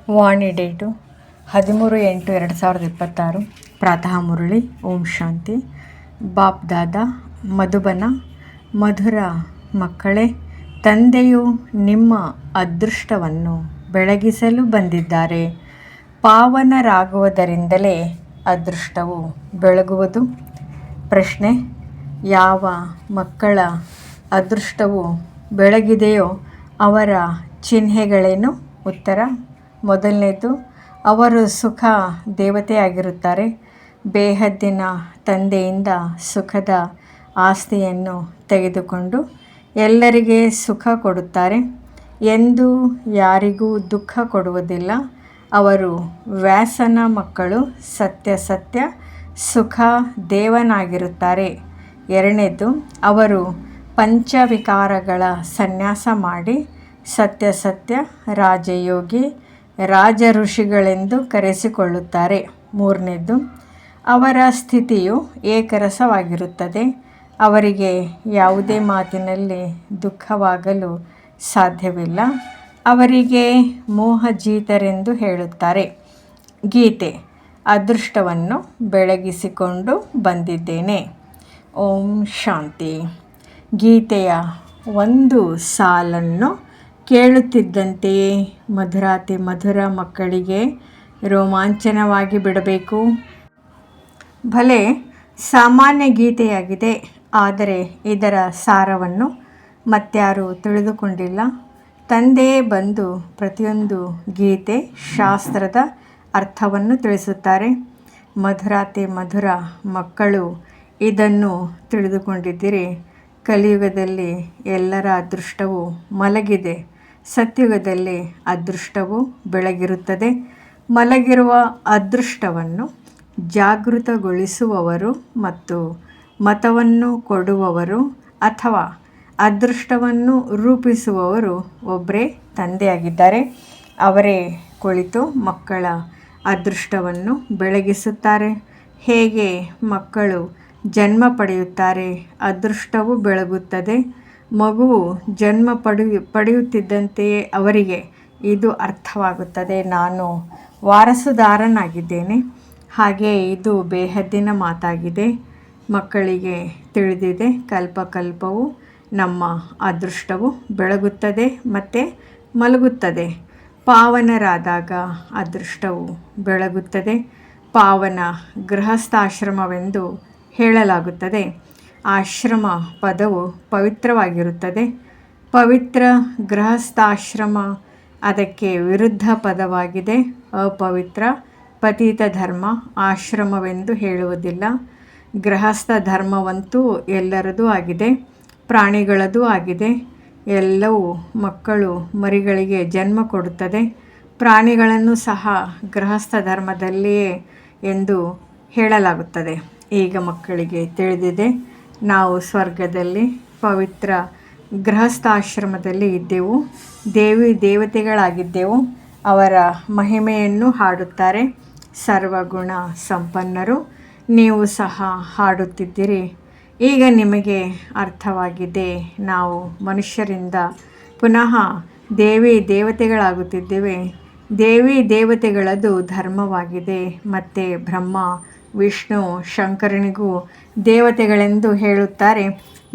ವಾಣಿ date 13/8/2026. ಪ್ರಾತಃ ಮುರಳಿ. ಓಂ ಶಾಂತಿ. ಬಾಪ್ ದಾದಾ ಮಧುಬನ. ಮಧುರ ಮಕ್ಕಳೇ, ತಂದೆಯು ನಿಮ್ಮ ಅದೃಷ್ಟವನ್ನು ಬೆಳಗಿಸಲು ಬಂದಿದ್ದಾರೆ. ಪಾವನರಾಗುವುದರಿಂದಲೇ ಅದೃಷ್ಟವು ಬೆಳಗುವುದು. ಪ್ರಶ್ನೆ: ಯಾವ ಮಕ್ಕಳ ಅದೃಷ್ಟವು ಬೆಳಗಿದೆಯೋ ಅವರ ಚಿಹ್ನೆಗಳೇನು? ಉತ್ತರ: ಮೊದಲನೇದು, ಅವರು ಸುಖ ದೇವತೆಯಾಗಿರುತ್ತಾರೆ. ಬೇಹದ್ದಿನ ತಂದೆಯಿಂದ ಸುಖದ ಆಸ್ತಿಯನ್ನು ತೆಗೆದುಕೊಂಡು ಎಲ್ಲರಿಗೆ ಸುಖ ಕೊಡುತ್ತಾರೆ. ಎಂದೂ ಯಾರಿಗೂ ದುಃಖ ಕೊಡುವುದಿಲ್ಲ. ಅವರು ವ್ಯಾಸನ ಮಕ್ಕಳು. ಸತ್ಯ ಸುಖ ದೇವನಾಗಿರುತ್ತಾರೆ. ಎರಡನೇದು, ಅವರು ಪಂಚವಿಕಾರಗಳ ಸನ್ಯಾಸ ಮಾಡಿ ಸತ್ಯ ರಾಜಯೋಗಿ, ರಾಜ ಋಷಿಗಳೆಂದು ಕರೆಸಿಕೊಳ್ಳುತ್ತಾರೆ. ಮೂರನೇದು, ಅವರ ಸ್ಥಿತಿಯು ಏಕರಸವಾಗಿರುತ್ತದೆ. ಅವರಿಗೆ ಯಾವುದೇ ಮಾತಿನಲ್ಲಿ ದುಃಖವಾಗಲು ಸಾಧ್ಯವಿಲ್ಲ. ಅವರಿಗೆ ಮೋಹಜೀತರೆಂದು ಹೇಳುತ್ತಾರೆ. ಗೀತೆ: ಅದೃಷ್ಟವನ್ನು ಬೆಳಗಿಸಿಕೊಂಡು ಬಂದಿದ್ದೇನೆ. ಓಂ ಶಾಂತಿ. ಗೀತೆಯ ಒಂದು ಸಾಲನ್ನು ಕೇಳುತ್ತಿದ್ದಂತೆಯೇ ಮಧುರಾತಿ ಮಧುರ ಮಕ್ಕಳಿಗೆ ರೋಮಾಂಚನವಾಗಿ ಬಿಡಬೇಕು. ಭಲೆ ಸಾಮಾನ್ಯ ಗೀತೆಯಾಗಿದೆ, ಆದರೆ ಇದರ ಸಾರವನ್ನು ಮತ್ಯಾರೂ ತಿಳಿದುಕೊಂಡಿಲ್ಲ. ತಂದೆಯೇ ಬಂದು ಪ್ರತಿಯೊಂದು ಗೀತೆ ಶಾಸ್ತ್ರದ ಅರ್ಥವನ್ನು ತಿಳಿಸುತ್ತಾರೆ. ಮಧುರಾತಿ ಮಧುರ ಮಕ್ಕಳು ಇದನ್ನು ತಿಳಿದುಕೊಂಡಿದ್ದರೆ ಕಲಿಯುಗದಲ್ಲಿ ಎಲ್ಲರ ಅದೃಷ್ಟವು ಮಲಗಿದೆ. ಸತ್ಯುಗದಲ್ಲಿ ಅದೃಷ್ಟವು ಬೆಳಗಿರುತ್ತದೆ. ಮಲಗಿರುವ ಅದೃಷ್ಟವನ್ನು ಜಾಗೃತಗೊಳಿಸುವವರು ಮತ್ತು ಮತವನ್ನು ಕೊಡುವವರು ಅಥವಾ ಅದೃಷ್ಟವನ್ನು ರೂಪಿಸುವವರು ಒಬ್ಬರೇ ತಂದೆಯಾಗಿದ್ದಾರೆ. ಅವರೇ ಕುಳಿತು ಮಕ್ಕಳ ಅದೃಷ್ಟವನ್ನು ಬೆಳಗಿಸುತ್ತಾರೆ. ಹೇಗೆ ಮಕ್ಕಳು ಜನ್ಮ ಪಡೆಯುತ್ತಾರೆ, ಅದೃಷ್ಟವು ಬೆಳಗುತ್ತದೆ. ಮಗುವು ಜನ್ಮ ಪಡೆಯುತ್ತಿದ್ದಂತೆಯೇ ಅವರಿಗೆ ಇದು ಅರ್ಥವಾಗುತ್ತದೆ, ನಾನು ವಾರಸುದಾರನಾಗಿದ್ದೇನೆ. ಹಾಗೆಯೇ ಇದು ಬೇಹದ್ದಿನ ಮಾತಾಗಿದೆ. ಮಕ್ಕಳಿಗೆ ತಿಳಿದಿದೆ, ಕಲ್ಪಕಲ್ಪವು ನಮ್ಮ ಅದೃಷ್ಟವು ಬೆಳಗುತ್ತದೆ ಮತ್ತು ಮಲಗುತ್ತದೆ. ಪಾವನರಾದಾಗ ಅದೃಷ್ಟವು ಬೆಳಗುತ್ತದೆ. ಪಾವನ ಗೃಹಸ್ಥಾಶ್ರಮವೆಂದು ಹೇಳಲಾಗುತ್ತದೆ. ಆಶ್ರಮ ಪದವು ಪವಿತ್ರವಾಗಿರುತ್ತದೆ. ಪವಿತ್ರ ಗೃಹಸ್ಥಾಶ್ರಮ ಅದಕ್ಕೆ ವಿರುದ್ಧ ಪದವಾಗಿದೆ. ಅಪವಿತ್ರ ಪತಿತ ಧರ್ಮ ಆಶ್ರಮವೆಂದು ಹೇಳುವುದಿಲ್ಲ. ಗೃಹಸ್ಥ ಧರ್ಮವಂತೂ ಎಲ್ಲರದೂ ಆಗಿದೆ, ಪ್ರಾಣಿಗಳದೂ ಆಗಿದೆ. ಎಲ್ಲವೂ ಮಕ್ಕಳು ಮರಿಗಳಿಗೆ ಜನ್ಮ ಕೊಡುತ್ತದೆ. ಪ್ರಾಣಿಗಳನ್ನು ಸಹ ಗೃಹಸ್ಥ ಧರ್ಮದಲ್ಲಿಯೇ ಎಂದು ಹೇಳಲಾಗುತ್ತದೆ. ಈಗ ಮಕ್ಕಳಿಗೆ ತಿಳಿದಿದೆ, ನಾವು ಸ್ವರ್ಗದಲ್ಲಿ ಪವಿತ್ರ ಗೃಹಸ್ಥಾಶ್ರಮದಲ್ಲಿ ಇದ್ದೆವು. ದೇವಿ ದೇವತೆಗಳಾಗಿದ್ದೆವು. ಅವರ ಮಹಿಮೆಯನ್ನು ಹಾಡುತ್ತಾರೆ. ಸರ್ವಗುಣ ಸಂಪನ್ನರು. ನೀವು ಸಹ ಹಾಡುತ್ತಿದ್ದೀರಿ. ಈಗ ನಿಮಗೆ ಅರ್ಥವಾಗಿದೆ, ನಾವು ಮನುಷ್ಯರಿಂದ ಪುನಃ ದೇವಿ ದೇವತೆಗಳಾಗುತ್ತಿದ್ದೇವೆ. ದೇವಿ ದೇವತೆಗಳದು ಧರ್ಮವಾಗಿದೆ. ಮತ್ತು ಬ್ರಹ್ಮ ವಿಷ್ಣು ಶಂಕರನಿಗೂ ದೇವತೆಗಳೆಂದು ಹೇಳುತ್ತಾರೆ.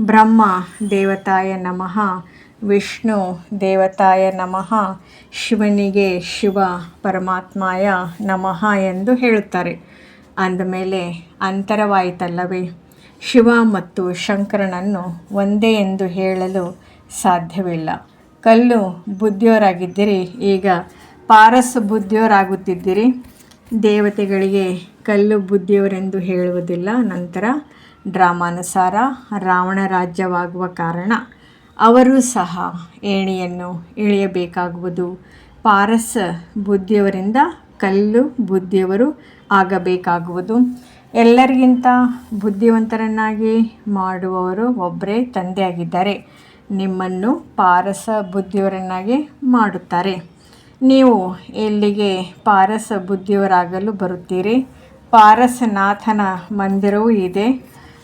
ಬ್ರಹ್ಮ ದೇವತಾಯ ನಮಃ, ವಿಷ್ಣು ದೇವತಾಯ ನಮಃ, ಶಿವನಿಗೆ ಶಿವ ಪರಮಾತ್ಮಾಯ ನಮಃ ಎಂದು ಹೇಳುತ್ತಾರೆ. ಅಂದಮೇಲೆ ಅಂತರವಾಯಿತಲ್ಲವೇ? ಶಿವ ಮತ್ತು ಶಂಕರನನ್ನು ಒಂದೇ ಎಂದು ಹೇಳಲು ಸಾಧ್ಯವಿಲ್ಲ. ಕಲ್ಲು ಬುದ್ಧಿಯವರಾಗಿದ್ದಿರಿ, ಈಗ ಪಾರಸ್ ಬುದ್ಧಿಯವರಾಗುತ್ತಿದ್ದೀರಿ. ದೇವತೆಗಳಿಗೆ ಕಲ್ಲು ಬುದ್ಧಿಯವರೆಂದು ಹೇಳುವುದಿಲ್ಲ. ನಂತರ ಡ್ರಾಮಾನುಸಾರ ರಾವಣ ರಾಜ್ಯವಾಗುವ ಕಾರಣ ಅವರು ಸಹ ಏಣಿಯನ್ನು ಇಳಿಯಬೇಕಾಗುವುದು. ಪಾರಸ್ ಬುದ್ಧಿಯವರಿಂದ ಕಲ್ಲು ಬುದ್ಧಿಯವರು ಆಗಬೇಕಾಗುವುದು. ಎಲ್ಲರಿಗಿಂತ ಬುದ್ಧಿವಂತರನ್ನಾಗಿ ಮಾಡುವವರು ಒಬ್ಬರೇ ತಂದೆಯಾಗಿದ್ದಾರೆ. ನಿಮ್ಮನ್ನು ಪಾರಸ ಬುದ್ಧಿಯವರನ್ನಾಗಿ ಮಾಡುತ್ತಾರೆ. ನೀವು ಇಲ್ಲಿಗೆ ಪಾರಸ ಬುದ್ಧಿಯವರಾಗಲು ಬರುತ್ತೀರಿ. ಪಾರಸನಾಥನ ಮಂದಿರವೂ ಇದೆ,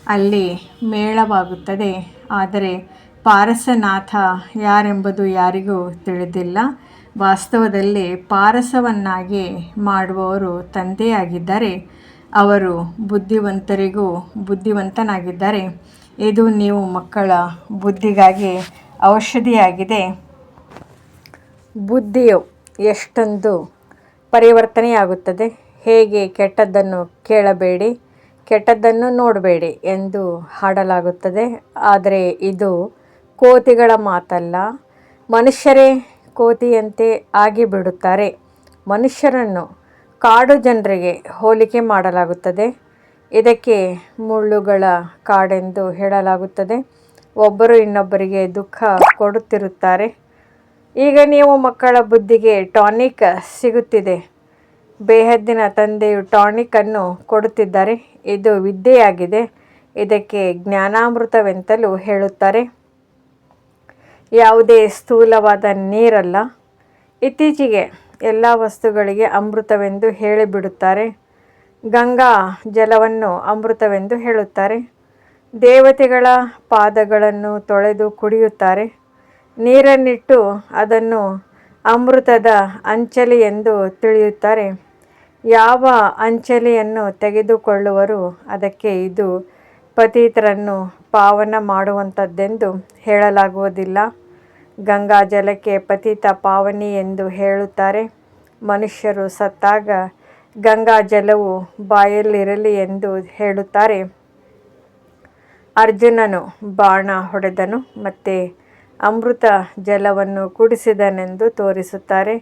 ಅಲ್ಲಿ ಮೇಳವಾಗುತ್ತದೆ. ಆದರೆ ಪಾರಸನಾಥ ಯಾರೆಂಬುದು ಯಾರಿಗೂ ತಿಳಿದಿಲ್ಲ. ವಾಸ್ತವದಲ್ಲಿ ಪಾರಸವನ್ನಾಗಿ ಮಾಡುವವರು ತಂದೆಯಾಗಿದ್ದರೆ ಅವರು ಬುದ್ಧಿವಂತರಿಗೂ ಬುದ್ಧಿವಂತನಾಗಿದ್ದಾರೆ. ಇದು ನೀವು ಮಕ್ಕಳ ಬುದ್ಧಿಗಾಗಿ ಔಷಧಿಯಾಗಿದೆ. ಬುದ್ಧಿಯು ಎಷ್ಟೊಂದು ಪರಿವರ್ತನೆಯಾಗುತ್ತದೆ. ಹೇಗೆ ಕೆಟ್ಟದ್ದನ್ನು ಕೇಳಬೇಡಿ, ಕೆಟ್ಟದ್ದನ್ನು ನೋಡಬೇಡಿ ಎಂದು ಹಾಡಲಾಗುತ್ತದೆ. ಆದರೆ ಇದು ಕೋತಿಗಳ ಮಾತಲ್ಲ. ಮನುಷ್ಯರೇ ಕೋತಿಯಂತೆ ಆಗಿಬಿಡುತ್ತಾರೆ. ಮನುಷ್ಯರನ್ನು ಕಾಡು ಜನರಿಗೆ ಹೋಲಿಕೆ ಮಾಡಲಾಗುತ್ತದೆ. ಇದಕ್ಕೆ ಮುಳ್ಳುಗಳ ಕಾಡೆಂದು ಹೇಳಲಾಗುತ್ತದೆ. ಒಬ್ಬರು ಇನ್ನೊಬ್ಬರಿಗೆ ದುಃಖ ಕೊಡುತ್ತಿರುತ್ತಾರೆ. ಈಗ ನೀವು ಮಕ್ಕಳ ಬುದ್ಧಿಗೆ ಟಾನಿಕ್ ಸಿಗುತ್ತಿದೆ. ಬೇಹದ್ದಿನ ತಂದೆಯು ಟಾನಿಕ್ ಅನ್ನು ಕೊಡುತ್ತಿದ್ದಾರೆ. ಇದು ವಿದ್ಯೆಯಾಗಿದೆ. ಇದಕ್ಕೆ ಜ್ಞಾನಾಮೃತವೆಂತಲೂ ಹೇಳುತ್ತಾರೆ. ಯಾವುದೇ ಸ್ಥೂಲವಾದ ನೀರಲ್ಲ. ಇತ್ತೀಚೆಗೆ ಎಲ್ಲ ವಸ್ತುಗಳಿಗೆ ಅಮೃತವೆಂದು ಹೇಳಿಬಿಡುತ್ತಾರೆ. ಗಂಗಾ ಜಲವನ್ನು ಅಮೃತವೆಂದು ಹೇಳುತ್ತಾರೆ. ದೇವತೆಗಳ ಪಾದಗಳನ್ನು ತೊಳೆದು ಕುಡಿಯುತ್ತಾರೆ. ನೀರನ್ನಿಟ್ಟು ಅದನ್ನು ಅಮೃತದ ಅಂಚಲಿ ಎಂದು ತಿಳಿಯುತ್ತಾರೆ. ಯಾವ ಅಂಚಲಿಯನ್ನು ತೆಗೆದುಕೊಳ್ಳುವರು ಅದಕ್ಕೆ ಇದು ಪತಿತರನ್ನು ಪಾವನ ಮಾಡುವಂಥದ್ದೆಂದು ಹೇಳಲಾಗುವುದಿಲ್ಲ. ಗಂಗಾ ಜಲಕ್ಕೆ ಪತಿತ ಪಾವನಿ ಎಂದು ಹೇಳುತ್ತಾರೆ. ಮನುಷ್ಯರು ಸತ್ತಾಗ ಗಂಗಾ ಜಲವು ಬಾಯಲ್ಲಿರಲಿ ಎಂದು ಹೇಳುತ್ತಾರೆ. ಅರ್ಜುನನು ಬಾಣ ಹೊಡೆದನು ಮತ್ತು ಅಮೃತ ಜಲವನ್ನು ಕುಡಿಸಿದನೆಂದು ತೋರಿಸುತ್ತಾರೆ.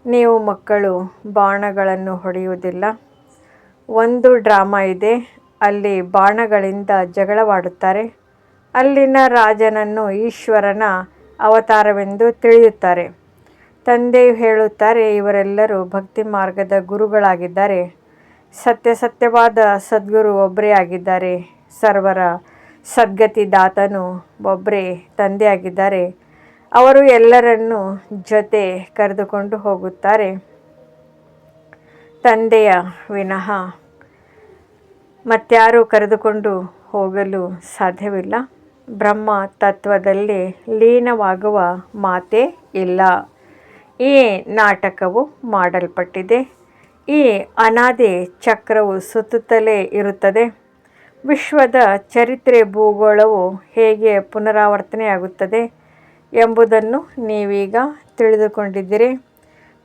ನೀವು ಮಕ್ಕಳು ಬಾಣಗಳನ್ನು ಹೊಡೆಯುವುದಿಲ್ಲ. ಒಂದು ಡ್ರಾಮಾ ಇದೆ. ಅಲ್ಲಿ ಬಾಣಗಳಿಂದ ಜಗಳವಾಡುತ್ತಾರೆ. ಅಲ್ಲಿನ ರಾಜನನ್ನು ಈಶ್ವರನ ಅವತಾರವೆಂದು ತಿಳಿಯುತ್ತಾರೆ. ತಂದೆಯು ಹೇಳುತ್ತಾರೆ, ಇವರೆಲ್ಲರೂ ಭಕ್ತಿ ಮಾರ್ಗದ ಗುರುಗಳಾಗಿದ್ದಾರೆ. ಸತ್ಯವಾದ ಸದ್ಗುರು ಒಬ್ಬರೇ ಆಗಿದ್ದಾರೆ. ಸರ್ವರ ಸದ್ಗತಿದಾತನು ಒಬ್ಬರೇ ತಂದೆಯಾಗಿದ್ದಾರೆ. ಅವರು ಎಲ್ಲರನ್ನೂ ಜೊತೆ ಕರೆದುಕೊಂಡು ಹೋಗುತ್ತಾರೆ. ತಂದೆಯ ವಿನಃ ಮತ್ಯಾರೂ ಕರೆದುಕೊಂಡು ಹೋಗಲು ಸಾಧ್ಯವಿಲ್ಲ. ಬ್ರಹ್ಮ ತತ್ವದಲ್ಲಿ ಲೀನವಾಗುವ ಮಾತೇ ಇಲ್ಲ. ಈ ನಾಟಕವು ಮಾಡಲ್ಪಟ್ಟಿದೆ. ಈ ಅನಾದಿ ಚಕ್ರವು ಸುತ್ತುತ್ತಲೇ ಇರುತ್ತದೆ. ವಿಶ್ವದ ಚರಿತ್ರೆ ಭೂಗೋಳವು ಹೇಗೆ ಪುನರಾವರ್ತನೆಯಾಗುತ್ತದೆ ಎಂಬುದನ್ನು ನೀವೀಗ ತಿಳಿದುಕೊಂಡಿದ್ದೀರಿ.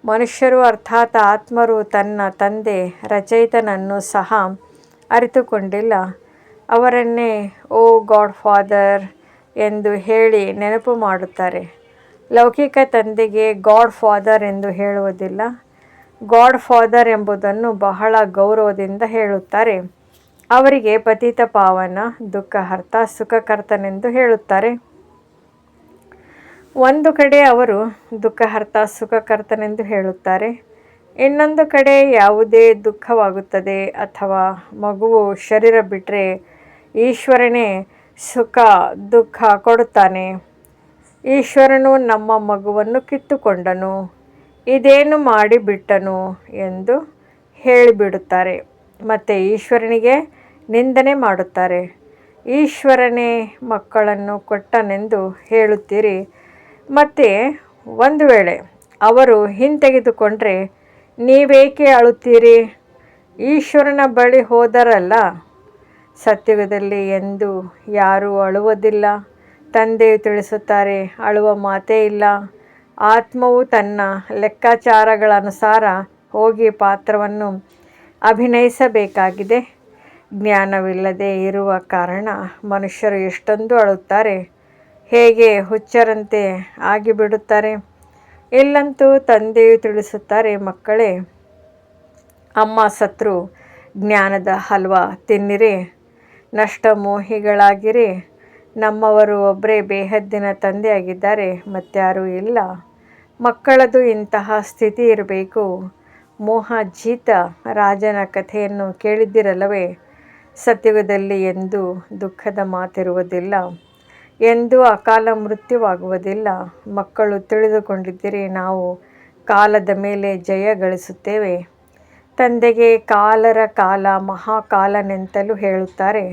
ಮನುಷ್ಯರು ಅರ್ಥಾತ್ ಆತ್ಮರು ತನ್ನ ತಂದೆ ರಚಯಿತನನ್ನು ಸಹ ಅರಿತುಕೊಂಡಿಲ್ಲ. ಅವರನ್ನೇ ಓ ಗಾಡ್ ಫಾದರ್ ಎಂದು ಹೇಳಿ ನೆನಪು ಮಾಡುತ್ತಾರೆ. ಲೌಕಿಕ ತಂದೆಗೆ ಗಾಡ್ ಫಾದರ್ ಎಂದು ಹೇಳುವುದಿಲ್ಲ. ಗಾಡ್ ಫಾದರ್ ಎಂಬುದನ್ನು ಬಹಳ ಗೌರವದಿಂದ ಹೇಳುತ್ತಾರೆ. ಅವರಿಗೆ ಪತಿತ ಪಾವನ, ದುಃಖಹರ್ತ, ಸುಖಕರ್ತನೆಂದು ಹೇಳುತ್ತಾರೆ. ಒಂದು ಕಡೆ ಅವರು ದುಃಖಹರ್ತ, ಸುಖಕರ್ತನೆಂದು ಹೇಳುತ್ತಾರೆ. ಇನ್ನೊಂದು ಕಡೆ ಯಾವುದೇ ದುಃಖವಾಗುತ್ತದೆ ಅಥವಾ ಮಗುವು ಶರೀರ ಬಿಟ್ಟರೆ ಈಶ್ವರನೇ ಸುಖ ದುಃಖ ಕೊಡುತ್ತಾನೆ. ಈಶ್ವರನು ನಮ್ಮ ಮಗುವನ್ನು ಕಿತ್ತುಕೊಂಡನು, ಇದೇನು ಮಾಡಿಬಿಟ್ಟನು ಎಂದು ಹೇಳಿಬಿಡುತ್ತಾರೆ. ಮತ್ತು ಈಶ್ವರನಿಗೆ ನಿಂದನೆ ಮಾಡುತ್ತಾರೆ. ಈಶ್ವರನೇ ಮಕ್ಕಳನ್ನು ಕೊಟ್ಟನೆಂದು ಹೇಳುತ್ತೀರಿ. ಮತ್ತು ಒಂದು ವೇಳೆ ಅವರು ಹಿಂತೆಗೆದುಕೊಂಡರೆ ನೀವೇಕೆ ಅಳುತ್ತೀರಿ? ಈಶ್ವರನ ಬಳಿ ಹೋದರಲ್ಲ. ಸತ್ಯುಗದಲ್ಲಿ ಎಂದು ಯಾರೂ ಅಳುವುದಿಲ್ಲ. ತಂದೆಯು ತಿಳಿಸುತ್ತಾರೆ, ಅಳುವ ಮಾತೇ ಇಲ್ಲ. ಆತ್ಮವು ತನ್ನ ಲೆಕ್ಕಾಚಾರಗಳನುಸಾರ ಹೋಗಿ ಪಾತ್ರವನ್ನು ಅಭಿನಯಿಸಬೇಕಾಗಿದೆ. ಜ್ಞಾನವಿಲ್ಲದೆ ಇರುವ ಕಾರಣ ಮನುಷ್ಯರು ಎಷ್ಟೊಂದು ಅಳುತ್ತಾರೆ. ಹೇಗೆ ಹುಚ್ಚರಂತೆ ಆಗಿಬಿಡುತ್ತಾರೆ. ಇಲ್ಲಂತೂ ತಂದೆಯು ತಿಳಿಸುತ್ತಾರೆ, ಮಕ್ಕಳೇ, ಅಮ್ಮ ಸತ್ರು ಜ್ಞಾನದ ಹಲ್ವಾ ತಿನ್ನಿರಿ, ನಷ್ಟಮೋಹಿಗಳಾಗಿರಿ. ನಮ್ಮವರು ಒಬ್ಬರೇ ಬೇಹದ್ದಿನ ತಂದೆಯಾಗಿದ್ದಾರೆ, ಮತ್ಯಾರೂ ಇಲ್ಲ. ಮಕ್ಕಳದು ಇಂತಹ ಸ್ಥಿತಿ ಇರಬೇಕು. ಮೋಹಜೀತ ರಾಜನ ಕಥೆಯನ್ನು ಕೇಳಿದ್ದಿರಲ್ಲವೇ? ಸತ್ಯುಗದಲ್ಲಿ ಎಂದೂ ದುಃಖದ ಮಾತಿರುವುದಿಲ್ಲ, ಎಂದೂ ಅಕಾಲ ಮೃತ್ಯುವಾಗುವುದಿಲ್ಲ. ಮಕ್ಕಳು ತಿಳಿದುಕೊಂಡಿದ್ದೀರಿ, ನಾವು ಕಾಲದ ಮೇಲೆ ಜಯ ಗಳಿಸುತ್ತೇವೆ. ತಂದೆಗೆ ಕಾಲರ ಕಾಲ ಮಹಾಕಾಲನೆಂತಲೂ ಹೇಳುತ್ತಾರೆ.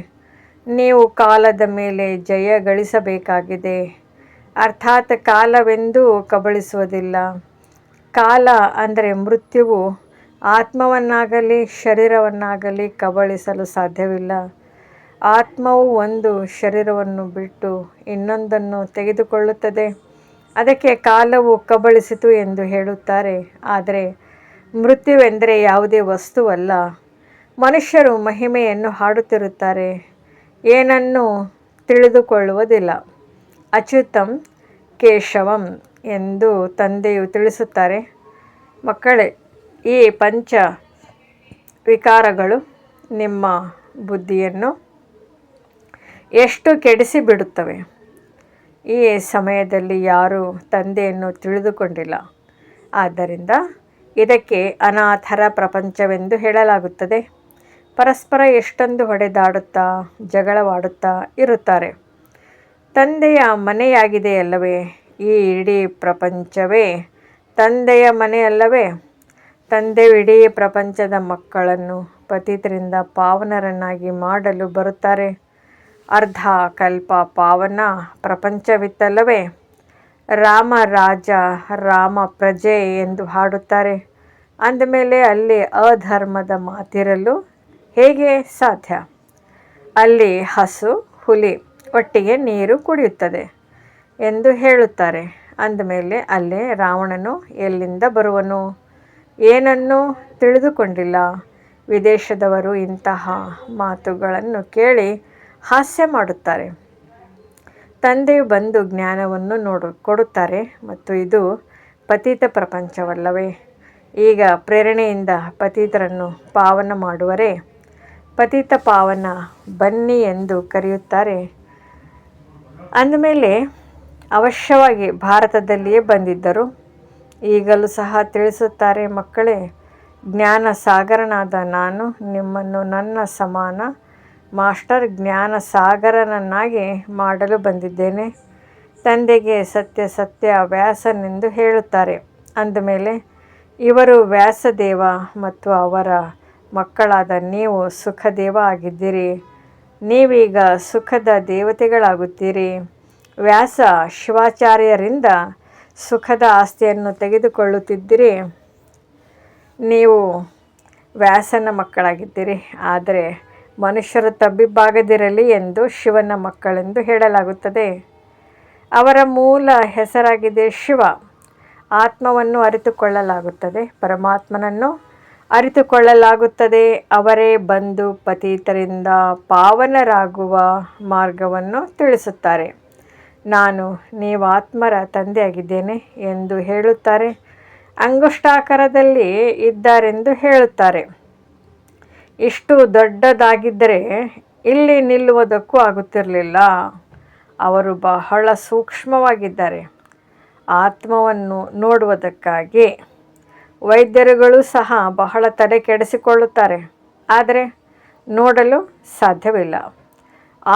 ನೀವು ಕಾಲದ ಮೇಲೆ ಜಯ ಗಳಿಸಬೇಕಾಗಿದೆ. ಅರ್ಥಾತ್ ಕಾಲವೆಂದೂ ಕಬಳಿಸುವುದಿಲ್ಲ. ಕಾಲ ಅಂದರೆ ಮೃತ್ಯುವು ಆತ್ಮವನ್ನಾಗಲಿ ಶರೀರವನ್ನಾಗಲಿ ಕಬಳಿಸಲು ಸಾಧ್ಯವಿಲ್ಲ. ಆತ್ಮವು ಒಂದು ಶರೀರವನ್ನು ಬಿಟ್ಟು ಇನ್ನೊಂದನ್ನು ತೆಗೆದುಕೊಳ್ಳುತ್ತದೆ. ಅದಕ್ಕೆ ಕಾಲವು ಕಬಳಿಸಿತು ಎಂದು ಹೇಳುತ್ತಾರೆ. ಆದರೆ ಮೃತ್ಯುವೆಂದರೆ ಯಾವುದೇ ವಸ್ತುವಲ್ಲ. ಮನುಷ್ಯರು ಮಹಿಮೆಯನ್ನು ಹಾಡುತ್ತಿರುತ್ತಾರೆ, ಏನನ್ನೂ ತಿಳಿದುಕೊಳ್ಳುವುದಿಲ್ಲ. ಅಚ್ಯುತಂ ಕೇಶವಂ ಎಂದು ತಂದೆಯು ತಿಳಿಸುತ್ತಾರೆ. ಮಕ್ಕಳೇ, ಈ ಪಂಚ ವಿಕಾರಗಳು ನಿಮ್ಮ ಬುದ್ಧಿಯನ್ನು ಎಷ್ಟು ಕೆಡಿಸಿಬಿಡುತ್ತವೆ. ಈ ಸಮಯದಲ್ಲಿ ಯಾರೂ ತಂದೆಯನ್ನು ತಿಳಿದುಕೊಂಡಿಲ್ಲ. ಆದ್ದರಿಂದ ಇದಕ್ಕೆ ಅನಾಥರ ಪ್ರಪಂಚವೆಂದು ಹೇಳಲಾಗುತ್ತದೆ. ಪರಸ್ಪರ ಎಷ್ಟೊಂದು ಹೊಡೆದಾಡುತ್ತಾ ಜಗಳವಾಡುತ್ತಾ ಇರುತ್ತಾರೆ. ತಂದೆಯ ಮನೆಯಾಗಿದೆಯಲ್ಲವೇ ಈ ಇಡೀ ಪ್ರಪಂಚವೇ ತಂದೆಯ ಮನೆಯಲ್ಲವೇ? ತಂದೆಯು ಇಡೀ ಪ್ರಪಂಚದ ಮಕ್ಕಳನ್ನು ಪತಿತರಿಂದ ಪಾವನರನ್ನಾಗಿ ಮಾಡಲು ಬರುತ್ತಾರೆ. ಅರ್ಧ ಕಲ್ಪ ಪಾವನ ಪ್ರಪಂಚವಿತ್ತಲ್ಲವೇ? ರಾಮ ರಾಜ ರಾಮ ಪ್ರಜೆ ಎಂದು ಹಾಡುತ್ತಾರೆ. ಅಂದಮೇಲೆ ಅಲ್ಲಿ ಅಧರ್ಮದ ಮಾತಿರಲು ಹೇಗೆ ಸಾಧ್ಯ? ಅಲ್ಲಿ ಹಸು ಹುಲಿ ಒಟ್ಟಿಗೆ ನೀರು ಕುಡಿಯುತ್ತದೆ ಎಂದು ಹೇಳುತ್ತಾರೆ. ಅಂದಮೇಲೆ ಅಲ್ಲಿ ರಾವಣನು ಎಲ್ಲಿಂದ ಬರುವನು? ಏನನ್ನೂ ತಿಳಿದುಕೊಂಡಿಲ್ಲ. ವಿದೇಶದವರು ಇಂತಹ ಮಾತುಗಳನ್ನು ಕೇಳಿ ಹಾಸ್ಯ ಮಾಡುತ್ತಾರೆ. ತಂದೆಯು ಬಂದು ಜ್ಞಾನವನ್ನು ಕೊಡುತ್ತಾರೆ ಮತ್ತು ಇದು ಪತಿತ ಪ್ರಪಂಚವಲ್ಲವೇ? ಈಗ ಪ್ರೇರಣೆಯಿಂದ ಪತಿತರನ್ನು ಪಾವನ ಮಾಡುವರೇ? ಪತಿತ ಪಾವನ ಬನ್ನಿ ಎಂದು ಕರೆಯುತ್ತಾರೆ. ಅಂದಮೇಲೆ ಅವಶ್ಯವಾಗಿ ಭಾರತದಲ್ಲಿಯೇ ಬಂದಿದ್ದರು. ಈಗಲೂ ಸಹ ತಿಳಿಸುತ್ತಾರೆ, ಮಕ್ಕಳೇ, ಜ್ಞಾನ ಸಾಗರನಾದ ನಾನು ನಿಮ್ಮನ್ನು ನನ್ನ ಸಮಾನ ಮಾಸ್ಟರ್ ಜ್ಞಾನ ಸಾಗರನನ್ನಾಗಿ ಮಾಡಲು ಬಂದಿದ್ದೇನೆ. ತಂದೆಗೆ ಸತ್ಯ ಸತ್ಯ ವ್ಯಾಸನೆಂದು ಹೇಳುತ್ತಾರೆ. ಅಂದಮೇಲೆ ಇವರು ವ್ಯಾಸದೇವ ಮತ್ತು ಅವರ ಮಕ್ಕಳಾದ ನೀವು ಸುಖದೇವ ಆಗಿದ್ದೀರಿ. ನೀವೀಗ ಸುಖದ ದೇವತೆಗಳಾಗುತ್ತೀರಿ. ವ್ಯಾಸ ಶಿವಾಚಾರ್ಯರಿಂದ ಸುಖದ ಆಸ್ತಿಯನ್ನು ತೆಗೆದುಕೊಳ್ಳುತ್ತಿದ್ದಿರಿ. ನೀವು ವ್ಯಾಸನ ಮಕ್ಕಳಾಗಿದ್ದೀರಿ. ಆದರೆ ಮನುಷ್ಯರು ತಬ್ಬಿಬ್ಬಾಗದಿರಲಿ ಎಂದು ಶಿವನ ಮಕ್ಕಳೆಂದು ಹೇಳಲಾಗುತ್ತದೆ. ಅವರ ಮೂಲ ಹೆಸರಾಗಿದೆ ಶಿವ. ಆತ್ಮವನ್ನು ಅರಿತುಕೊಳ್ಳಲಾಗುತ್ತದೆ, ಪರಮಾತ್ಮನನ್ನು ಅರಿತುಕೊಳ್ಳಲಾಗುತ್ತದೆ. ಅವರೇ ಬಂದು ಪತಿತರಿಂದ ಪಾವನರಾಗುವ ಮಾರ್ಗವನ್ನು ತಿಳಿಸುತ್ತಾರೆ. ನಾನು ನೀವಾತ್ಮರ ತಂದೆಯಾಗಿದ್ದೇನೆ ಎಂದು ಹೇಳುತ್ತಾರೆ. ಅಂಗುಷ್ಟಾಕಾರದಲ್ಲಿ ಇದ್ದಾರೆಂದು ಹೇಳುತ್ತಾರೆ. ಇಷ್ಟು ದೊಡ್ಡದಾಗಿದ್ದರೆ ಇಲ್ಲಿ ನಿಲ್ಲುವುದಕ್ಕೂ ಆಗುತ್ತಿರಲಿಲ್ಲ. ಅವರು ಬಹಳ ಸೂಕ್ಷ್ಮವಾಗಿದ್ದಾರೆ. ಆತ್ಮವನ್ನು ನೋಡುವುದಕ್ಕಾಗಿ ವೈದ್ಯರುಗಳು ಸಹ ಬಹಳ ತಲೆ ಕೆಡಿಸಿಕೊಳ್ಳುತ್ತಾರೆ, ಆದರೆ ನೋಡಲು ಸಾಧ್ಯವಿಲ್ಲ.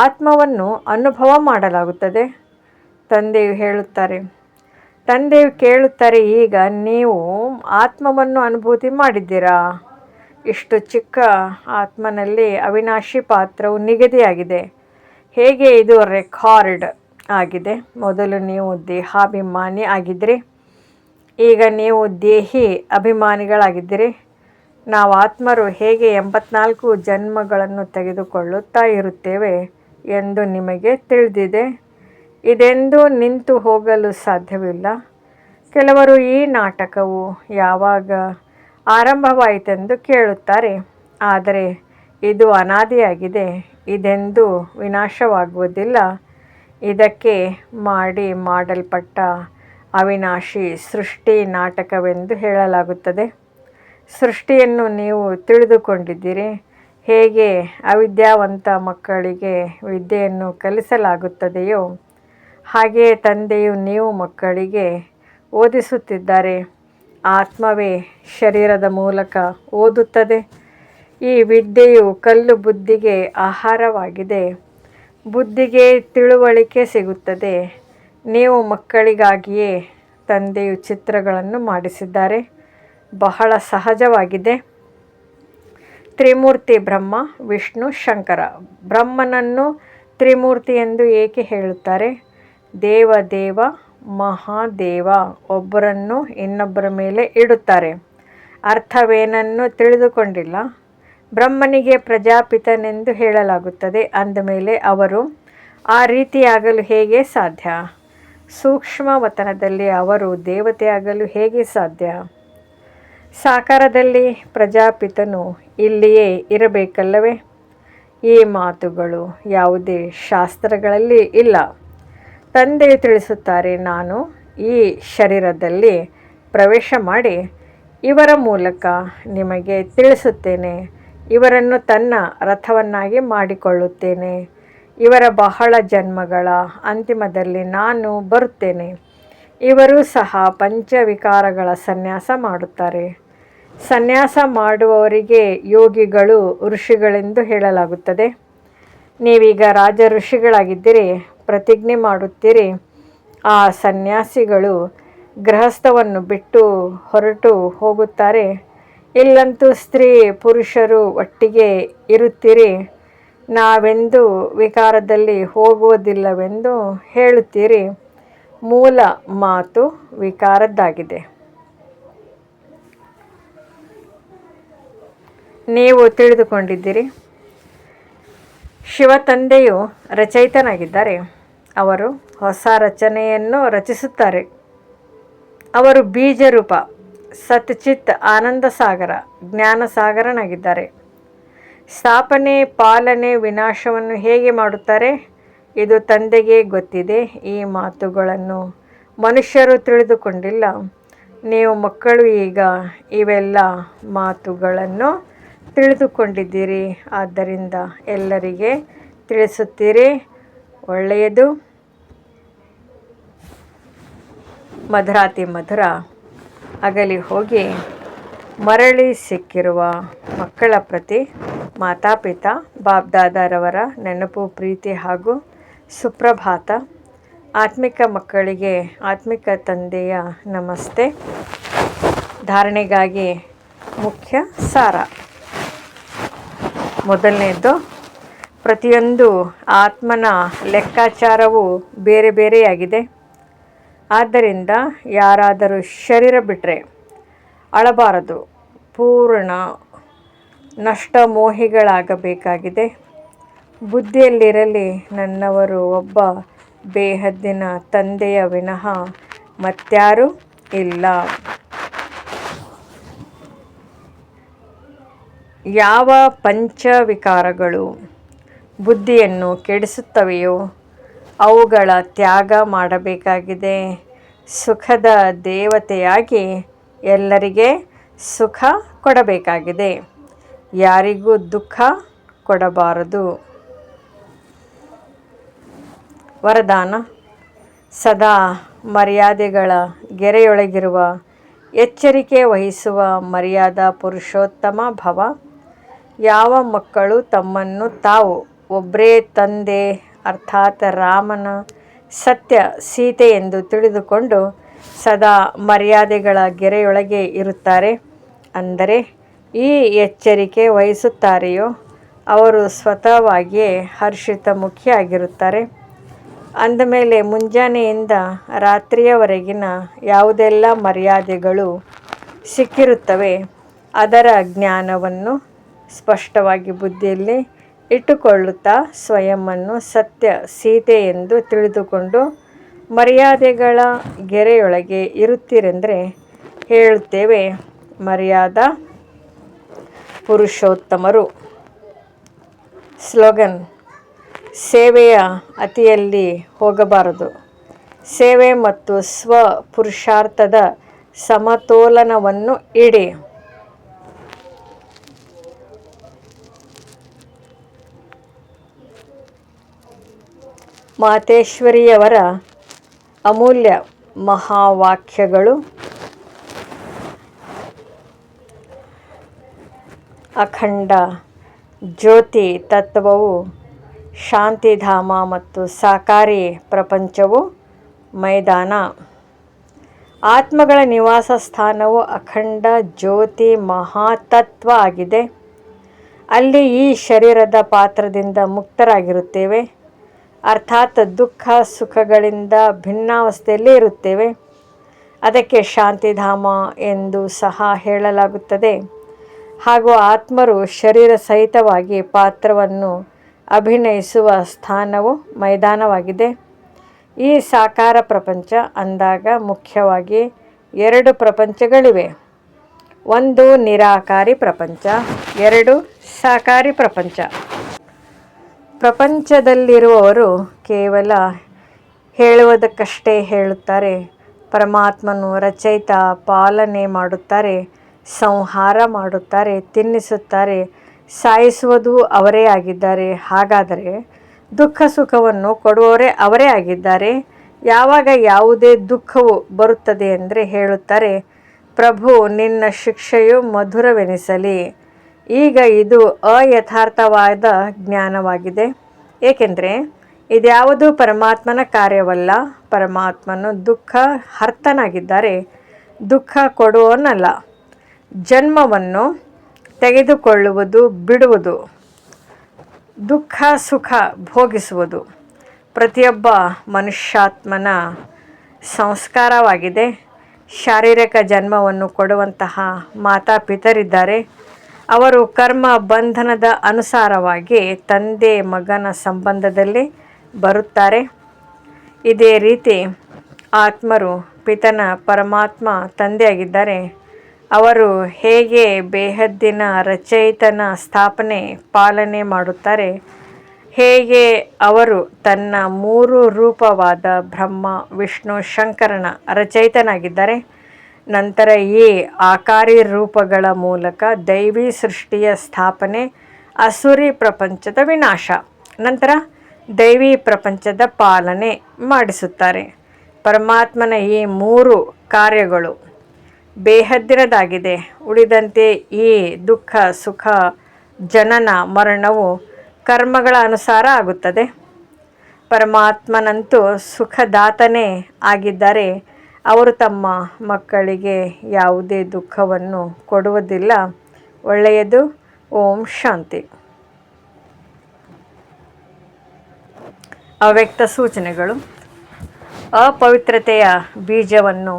ಆತ್ಮವನ್ನು ಅನುಭವ ಮಾಡಲಾಗುತ್ತದೆ. ತಂದೆಯು ಹೇಳುತ್ತಾರೆ, ತಂದೆಯು ಕೇಳುತ್ತಾರೆ, ಈಗ ನೀವು ಆತ್ಮವನ್ನು ಅನುಭೂತಿ ಮಾಡಿದ್ದೀರಾ? ಇಷ್ಟು ಚಿಕ್ಕ ಆತ್ಮನಲ್ಲಿ ಅವಿನಾಶಿ ಪಾತ್ರವು ನಿಗದಿಯಾಗಿದೆ. ಹೇಗೆ ಇದು ರೆಕಾರ್ಡ್ ಆಗಿದೆ? ಮೊದಲು ನೀವು ದೇಹಾಭಿಮಾನಿ ಆಗಿದ್ದಿರಿ, ಈಗ ನೀವು ದೇಹಿ ಅಭಿಮಾನಿಗಳಾಗಿದ್ದೀರಿ. ನಾವು ಆತ್ಮರು ಹೇಗೆ 84 ಜನ್ಮಗಳನ್ನು ತೆಗೆದುಕೊಳ್ಳುತ್ತಾ ಇರುತ್ತೇವೆ ಎಂದು ನಿಮಗೆ ತಿಳಿದಿದೆ. ಇದೆಂದೂ ನಿಂತು ಹೋಗಲು ಸಾಧ್ಯವಿಲ್ಲ. ಕೆಲವರು ಈ ನಾಟಕವು ಯಾವಾಗ ಆರಂಭವಾಯಿತೆಂದು ಕೇಳುತ್ತಾರೆ, ಆದರೆ ಇದು ಅನಾದಿಯಾಗಿದೆ. ಇದೆಂದೂ ವಿನಾಶವಾಗುವುದಿಲ್ಲ. ಇದಕ್ಕೆ ಮಾಡಲ್ಪಟ್ಟ ಅವಿನಾಶಿ ಸೃಷ್ಟಿ ನಾಟಕವೆಂದು ಹೇಳಲಾಗುತ್ತದೆ. ಸೃಷ್ಟಿಯನ್ನು ನೀವು ತಿಳಿದುಕೊಂಡಿದ್ದೀರಿ. ಹೇಗೆ ಅವಿದ್ಯಾವಂತ ಮಕ್ಕಳಿಗೆ ವಿದ್ಯೆಯನ್ನು ಕಲಿಸಲಾಗುತ್ತದೆಯೋ ಹಾಗೆಯೇ ತಂದೆಯು ನೀವು ಮಕ್ಕಳಿಗೆ ಓದಿಸುತ್ತಿದ್ದಾರೆ. ಆತ್ಮವೇ ಶರೀರದ ಮೂಲಕ ಓದುತ್ತದೆ. ಈ ವಿದ್ಯೆಯು ಕಲ್ಲು ಬುದ್ಧಿಗೆ ಆಹಾರವಾಗಿದೆ. ಬುದ್ಧಿಗೆ ತಿಳುವಳಿಕೆ ಸಿಗುತ್ತದೆ. ನೀವು ಮಕ್ಕಳಿಗಾಗಿಯೇ ತಂದೆಯು ಚಿತ್ರಗಳನ್ನು ಮಾಡಿಸಿದ್ದಾರೆ. ಬಹಳ ಸಹಜವಾಗಿದೆ. ತ್ರಿಮೂರ್ತಿ ಬ್ರಹ್ಮ, ವಿಷ್ಣು, ಶಂಕರ. ಬ್ರಹ್ಮನನ್ನು ತ್ರಿಮೂರ್ತಿ ಎಂದು ಏಕೆ ಹೇಳುತ್ತಾರೆ? ದೇವ ಮಹಾದೇವ ಒಬ್ಬರನ್ನು ಇನ್ನೊಬ್ಬರ ಮೇಲೆ ಇಡುತ್ತಾರೆ. ಅರ್ಥವೇನನ್ನು ತಿಳಿದುಕೊಂಡಿಲ್ಲ. ಬ್ರಹ್ಮನಿಗೆ ಪ್ರಜಾಪಿತನೆಂದು ಹೇಳಲಾಗುತ್ತದೆ. ಅಂದಮೇಲೆ ಅವರು ಆ ರೀತಿಯಾಗಲು ಹೇಗೆ ಸಾಧ್ಯ? ಸೂಕ್ಷ್ಮವತನದಲ್ಲಿ ಅವರು ದೇವತೆಯಾಗಲು ಹೇಗೆ ಸಾಧ್ಯ? ಸಾಕಾರದಲ್ಲಿ ಪ್ರಜಾಪಿತನು ಇಲ್ಲಿಯೇ ಇರಬೇಕಲ್ಲವೇ? ಈ ಮಾತುಗಳು ಯಾವುದೇ ಶಾಸ್ತ್ರಗಳಲ್ಲಿ ಇಲ್ಲ. ತಂದೆಯು ತಿಳಿಸುತ್ತಾರೆ, ನಾನು ಈ ಶರೀರದಲ್ಲಿ ಪ್ರವೇಶ ಮಾಡಿ ಇವರ ಮೂಲಕ ನಿಮಗೆ ತಿಳಿಸುತ್ತೇನೆ. ಇವರನ್ನು ತನ್ನ ರಥವನ್ನಾಗಿ ಮಾಡಿಕೊಳ್ಳುತ್ತೇನೆ. ಇವರ ಬಹಳ ಜನ್ಮಗಳ ಅಂತಿಮದಲ್ಲಿ ನಾನು ಬರುತ್ತೇನೆ. ಇವರು ಸಹ ಪಂಚವಿಕಾರಗಳ ಸನ್ಯಾಸ ಮಾಡುತ್ತಾರೆ. ಸನ್ಯಾಸ ಮಾಡುವವರಿಗೆ ಯೋಗಿಗಳು ಋಷಿಗಳೆಂದು ಹೇಳಲಾಗುತ್ತದೆ. ನೀವೀಗ ರಾಜ ಋಷಿಗಳಾಗಿದ್ದೀರಿ, ಪ್ರತಿಜ್ಞೆ ಮಾಡುತ್ತೀರಿ. ಆ ಸನ್ಯಾಸಿಗಳು ಗೃಹಸ್ಥವನ್ನು ಬಿಟ್ಟು ಹೊರಟು ಹೋಗುತ್ತಾರೆ. ಇಲ್ಲಂತೂ ಸ್ತ್ರೀ ಪುರುಷರು ಒಟ್ಟಿಗೆ ಇರುತ್ತೀರಿ. ನಾವೆಂದು ವಿಕಾರದಲ್ಲಿ ಹೋಗುವುದಿಲ್ಲವೆಂದು ಹೇಳುತ್ತೀರಿ. ಮೂಲ ಮಾತು ವಿಕಾರದ್ದಾಗಿದೆ. ನೀವು ತಿಳಿದುಕೊಂಡಿದ್ದೀರಿ. ಶಿವತಂದೆಯು ರಚಯಿತನಾಗಿದ್ದಾರೆ. ಅವರು ಹೊಸ ರಚನೆಯನ್ನು ರಚಿಸುತ್ತಾರೆ. ಅವರು ಬೀಜರೂಪ, ಸತ್ಚಿತ್ ಆನಂದ ಸಾಗರ, ಜ್ಞಾನ ಸಾಗರನಾಗಿದ್ದಾರೆ. ಸ್ಥಾಪನೆ, ಪಾಲನೆ, ವಿನಾಶವನ್ನು ಹೇಗೆ ಮಾಡುತ್ತಾರೆ? ಇದು ತಂದೆಗೆ ಗೊತ್ತಿದೆ. ಈ ಮಾತುಗಳನ್ನು ಮನುಷ್ಯರು ತಿಳಿದುಕೊಂಡಿಲ್ಲ. ನೀವು ಮಕ್ಕಳು ಈಗ ಇವೆಲ್ಲ ಮಾತುಗಳನ್ನು ತಿಳಿದುಕೊಂಡಿದ್ದೀರಿ. ಆದ್ದರಿಂದ ಎಲ್ಲರಿಗೆ ತಿಳಿಸುತ್ತೀರಿ. ಒಳ್ಳೆಯದು. ಮಧುರಾತಿ ಮಧುರ ಅಗಲಿ ಹೋಗಿ ಮರಳಿ ಸಿಕ್ಕಿರುವ ಮಕ್ಕಳ ಪ್ರತಿ ಮಾತಾಪಿತಾ ಬಾಬ್ದಾದಾರವರ ನೆನಪು, ಪ್ರೀತಿ ಹಾಗೂ ಸುಪ್ರಭಾತ. ಆತ್ಮಿಕ ಮಕ್ಕಳಿಗೆ ಆತ್ಮಿಕ ತಂದೆಯ ನಮಸ್ತೆ. ಧಾರಣೆಗಾಗಿ ಮುಖ್ಯ ಸಾರ. ಮೊದಲನೇದು, ಪ್ರತಿಯೊಂದು ಆತ್ಮನ ಲೆಕ್ಕಾಚಾರವು ಬೇರೆ ಬೇರೆಯಾಗಿದೆ. ಆದ್ದರಿಂದ ಯಾರಾದರೂ ಶರೀರ ಬಿಟ್ಟರೆ ಅಳಬಾರದು. ಪೂರ್ಣ ನಷ್ಟಮೋಹಿಗಳಾಗಬೇಕಾಗಿದೆ. ಬುದ್ಧಿಯಲ್ಲಿರಲಿ, ನನ್ನವರು ಒಬ್ಬ ಬೇಹದ್ದಿನ ತಂದೆಯ ವಿನಃ ಮತ್ಯಾರೂ ಇಲ್ಲ. ಯಾವ ಪಂಚವಿಕಾರಗಳು ಬುದ್ಧಿಯನ್ನು ಕೆಡಿಸುತ್ತವೆಯೋ ಅವುಗಳ ತ್ಯಾಗ ಮಾಡಬೇಕಾಗಿದೆ. ಸುಖದ ದೇವತೆಯಾಗಿ ಎಲ್ಲರಿಗೆ ಸುಖ ಕೊಡಬೇಕಾಗಿದೆ. ಯಾರಿಗೂ ದುಃಖ ಕೊಡಬಾರದು. ವರದಾನ: ಸದಾ ಮರ್ಯಾದೆಗಳ ಗೆರೆಯೊಳಗಿರುವ ಎಚ್ಚರಿಕೆ ವಹಿಸುವ ಮರ್ಯಾದಾ ಪುರುಷೋತ್ತಮ ಭವ. ಯಾವ ಮಕ್ಕಳು ತಮ್ಮನ್ನು ತಾವು ಒಬ್ಬರೇ ತಂದೆ ಅರ್ಥಾತ್ ರಾಮನ ಸತ್ಯ ಸೀತೆ ಎಂದು ತಿಳಿದುಕೊಂಡು ಸದಾ ಮರ್ಯಾದೆಗಳ ಗೆರೆಯೊಳಗೆ ಇರುತ್ತಾರೆ, ಅಂದರೆ ಈ ಎಚ್ಚರಿಕೆ ವಹಿಸುತ್ತಾರೆಯೋ ಅವರು ಸ್ವತಃವಾಗಿಯೇ ಹರ್ಷಿತ ಮುಖಿಯಾಗಿರುತ್ತಾರೆ. ಅಂದಮೇಲೆ ಮುಂಜಾನೆಯಿಂದ ರಾತ್ರಿಯವರೆಗಿನ ಯಾವುದೆಲ್ಲ ಮರ್ಯಾದೆಗಳು ಸಿಕ್ಕಿರುತ್ತವೆ ಅದರ ಜ್ಞಾನವನ್ನು ಸ್ಪಷ್ಟವಾಗಿ ಬುದ್ಧಿಯಲ್ಲಿ ಇಟ್ಟುಕೊಳ್ಳುತ್ತಾ ಸ್ವಯಂವನ್ನು ಸತ್ಯ ಸೀತೆ ಎಂದು ತಿಳಿದುಕೊಂಡು ಮರ್ಯಾದೆಗಳ ಗೆರೆಯೊಳಗೆ ಇರುತ್ತೀರೆಂದರೆ ಹೇಳುತ್ತೇವೆ ಮರ್ಯಾದಾ ಪುರುಷೋತ್ತಮರು. ಸ್ಲೋಗನ್: ಸೇವೆಯ ಅತಿಯಲ್ಲಿ ಹೋಗಬಾರದು. ಸೇವೆ ಮತ್ತು ಸ್ವ ಪುರುಷಾರ್ಥದ ಸಮತೋಲನವನ್ನು ಇಡಿ. ಮಾತೇಶ್ವರಿಯವರ ಅಮೂಲ್ಯ ಮಹಾವಾಕ್ಯಗಳು. ಅಖಂಡ ಜ್ಯೋತಿ ತತ್ವವು ಶಾಂತಿಧಾಮ ಮತ್ತು ಸಾಕಾರಿ ಪ್ರಪಂಚವು ಮೈದಾನ. ಆತ್ಮಗಳ ನಿವಾಸ ಸ್ಥಾನವು ಅಖಂಡ ಜ್ಯೋತಿ ಮಹಾತತ್ವ ಆಗಿದೆ. ಅಲ್ಲಿ ಈ ಶರೀರದ ಪಾತ್ರದಿಂದ ಮುಕ್ತರಾಗಿರುತ್ತೇವೆ. ಅರ್ಥಾತ್ ದುಃಖ ಸುಖಗಳಿಂದ ಭಿನ್ನಾವಸ್ಥೆಯಲ್ಲಿ ಇರುತ್ತೇವೆ. ಅದಕ್ಕೆ ಶಾಂತಿಧಾಮ ಎಂದು ಸಹ ಹೇಳಲಾಗುತ್ತದೆ. ಹಾಗೂ ಆತ್ಮರು ಶರೀರ ಸಹಿತವಾಗಿ ಪಾತ್ರವನ್ನು ಅಭಿನಯಿಸುವ ಸ್ಥಾನವು ಮೈದಾನವಾಗಿದೆ. ಈ ಸಾಕಾರ ಪ್ರಪಂಚ ಅಂದಾಗ ಮುಖ್ಯವಾಗಿ 2 ಪ್ರಪಂಚಗಳಿವೆ. 1 ನಿರಾಕಾರಿ ಪ್ರಪಂಚ, 2 ಸಾಕಾರಿ ಪ್ರಪಂಚ. ಪ್ರಪಂಚದಲ್ಲಿರುವವರು ಕೇವಲ ಹೇಳುವುದಕ್ಕಷ್ಟೇ ಹೇಳುತ್ತಾರೆ. ಪರಮಾತ್ಮನು ರಚಯಿತ, ಪಾಲನೆ ಮಾಡುತ್ತಾರೆ, ಸಂಹಾರ ಮಾಡುತ್ತಾರೆ, ತಿನ್ನಿಸುತ್ತಾರೆ, ಸಾಯಿಸುವುದು ಅವರೇ ಆಗಿದ್ದಾರೆ. ಹಾಗಾದರೆ ದುಃಖ ಸುಖವನ್ನು ಕೊಡುವವರೇ ಅವರೇ ಆಗಿದ್ದಾರೆ. ಯಾವಾಗ ಯಾವುದೇ ದುಃಖವು ಬರುತ್ತದೆ ಎಂದರೆ ಹೇಳುತ್ತಾರೆ, ಪ್ರಭು ನಿನ್ನ ಶಿಕ್ಷೆಯು ಮಧುರವೆನಿಸಲಿ. ಈಗ ಇದು ಅಯಥಾರ್ಥವಾದ ಜ್ಞಾನವಾಗಿದೆ. ಏಕೆಂದರೆ ಇದ್ಯಾವುದೂ ಪರಮಾತ್ಮನ ಕಾರ್ಯವಲ್ಲ. ಪರಮಾತ್ಮನು ದುಃಖ ಹರ್ತನಾಗಿದ್ದಾರೆ, ದುಃಖ ಕೊಡುವವನಲ್ಲ. ಜನ್ಮವನ್ನು ತೆಗೆದುಕೊಳ್ಳುವುದು, ಬಿಡುವುದು, ದುಃಖ ಸುಖ ಭೋಗಿಸುವುದು ಪ್ರತಿಯೊಬ್ಬ ಮನುಷ್ಯಾತ್ಮನ ಸಂಸ್ಕಾರವಾಗಿದೆ. ಶಾರೀರಿಕ ಜನ್ಮವನ್ನು ಕೊಡುವಂತಹ ಮಾತಾಪಿತರಿದ್ದಾರೆ. ಅವರು ಕರ್ಮ ಬಂಧನದ ಅನುಸಾರವಾಗಿ ತಂದೆ ಮಗನ ಸಂಬಂಧದಲ್ಲಿ ಬರುತ್ತಾರೆ. ಇದೇ ರೀತಿ ಆತ್ಮರು ಪಿತನ ಪರಮಾತ್ಮ ತಂದೆಯಾಗಿದ್ದಾರೆ. ಅವರು ಹೇಗೆ ಬೇಹದ್ದಿನ ರಚಯಿತನ ಸ್ಥಾಪನೆ ಪಾಲನೆ ಮಾಡುತ್ತಾರೆ, ಹೇಗೆ ಅವರು ತನ್ನ 3 ರೂಪವಾದ ಬ್ರಹ್ಮ ವಿಷ್ಣು ಶಂಕರನ ರಚಯಿತನಾಗಿದ್ದಾರೆ. ನಂತರ ಈ ಆಕಾರಿ ರೂಪಗಳ ಮೂಲಕ ದೈವಿ ಸೃಷ್ಟಿಯ ಸ್ಥಾಪನೆ, ಅಸುರಿ ಪ್ರಪಂಚದ ವಿನಾಶ, ನಂತರ ದೈವಿ ಪ್ರಪಂಚದ ಪಾಲನೆ ಮಾಡಿಸುತ್ತಾರೆ. ಪರಮಾತ್ಮನ ಈ 3 ಕಾರ್ಯಗಳು ಬೇಹದ್ದಿನದಾಗಿದೆ. ಉಳಿದಂತೆ ಈ ದುಃಖ ಸುಖ ಜನನ ಮರಣವು ಕರ್ಮಗಳ ಅನುಸಾರ ಆಗುತ್ತದೆ. ಪರಮಾತ್ಮನಂತೂ ಸುಖದಾತನೇ ಆಗಿದ್ದಾರೆ. ಅವರು ತಮ್ಮ ಮಕ್ಕಳಿಗೆ ಯಾವುದೇ ದುಃಖವನ್ನು ಕೊಡುವುದಿಲ್ಲ. ಒಳ್ಳೆಯದು. ಓಂ ಶಾಂತಿ. ಅವ್ಯಕ್ತ ಸೂಚನೆಗಳು. ಅಪವಿತ್ರತೆಯ ಬೀಜವನ್ನು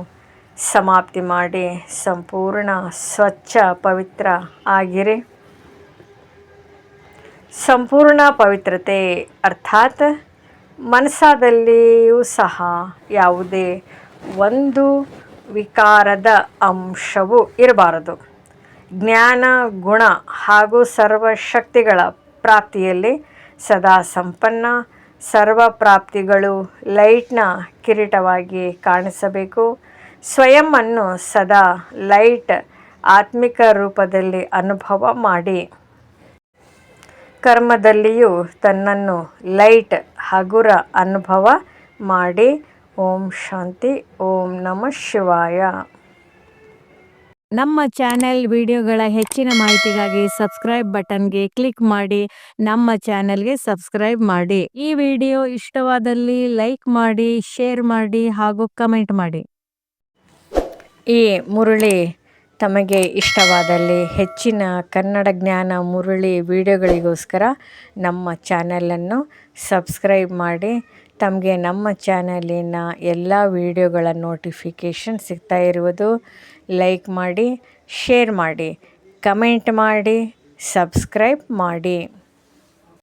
ಸಮಾಪ್ತಿ ಮಾಡಿ ಸಂಪೂರ್ಣ ಸ್ವಚ್ಛ ಪವಿತ್ರ ಆಗಿರಿ. ಸಂಪೂರ್ಣ ಪವಿತ್ರತೆ ಅರ್ಥಾತ್ ಮನಸ್ಸಾದಲ್ಲಿಯೂ ಸಹ ಯಾವುದೇ ಒಂದು ವಿಕಾರದ ಅಂಶವೂ ಇರಬಾರದು. ಜ್ಞಾನ, ಗುಣ ಹಾಗೂ ಸರ್ವಶಕ್ತಿಗಳ ಪ್ರಾಪ್ತಿಯಲ್ಲಿ ಸದಾ ಸಂಪನ್ನ. ಸರ್ವ ಪ್ರಾಪ್ತಿಗಳು ಲೈಟ್ನ ಕಿರೀಟವಾಗಿ ಕಾಣಿಸಬೇಕು. ಸ್ವಯಂ ಅನ್ನು ಸದಾ ಲೈಟ್ ಆತ್ಮಿಕ ರೂಪದಲ್ಲಿ ಅನುಭವ ಮಾಡಿ. ಕರ್ಮದಲ್ಲಿಯೂ ತನ್ನನ್ನು ಲೈಟ್ ಹಗುರ ಅನುಭವ ಮಾಡಿ. ಓಂ ಶಾಂತಿ. ಓಂ ನಮಃ ಶಿವಾಯ. ನಮ್ಮ ಚಾನೆಲ್ ವಿಡಿಯೋಗಳ ಹೆಚ್ಚಿನ ಮಾಹಿತಿಗಾಗಿ ಸಬ್ಸ್ಕ್ರೈಬ್ ಬಟನ್ಗೆ ಕ್ಲಿಕ್ ಮಾಡಿ ನಮ್ಮ ಚಾನೆಲ್ಗೆ ಸಬ್ಸ್ಕ್ರೈಬ್ ಮಾಡಿ. ಈ ವಿಡಿಯೋ ಇಷ್ಟವಾದಲ್ಲಿ ಲೈಕ್ ಮಾಡಿ, ಶೇರ್ ಮಾಡಿ ಹಾಗೂ ಕಮೆಂಟ್ ಮಾಡಿ. ಈ ಮುರಳಿ ತಮಗೆ ಇಷ್ಟವಾದಲ್ಲಿ ಹೆಚ್ಚಿನ ಕನ್ನಡ ಜ್ಞಾನ ಮುರಳಿ ವಿಡಿಯೋಗಳಿಗೋಸ್ಕರ ನಮ್ಮ ಚಾನಲನ್ನು ಸಬ್ಸ್ಕ್ರೈಬ್ ಮಾಡಿ. ತಮಗೆ ನಮ್ಮ ಚಾನಲಿನ ಎಲ್ಲ ವಿಡಿಯೋಗಳ ನೋಟಿಫಿಕೇಷನ್ ಸಿಗ್ತಾ ಇರುವುದು. ಲೈಕ್ ಮಾಡಿ, ಶೇರ್ ಮಾಡಿ, ಕಮೆಂಟ್ ಮಾಡಿ, ಸಬ್ಸ್ಕ್ರೈಬ್ ಮಾಡಿ.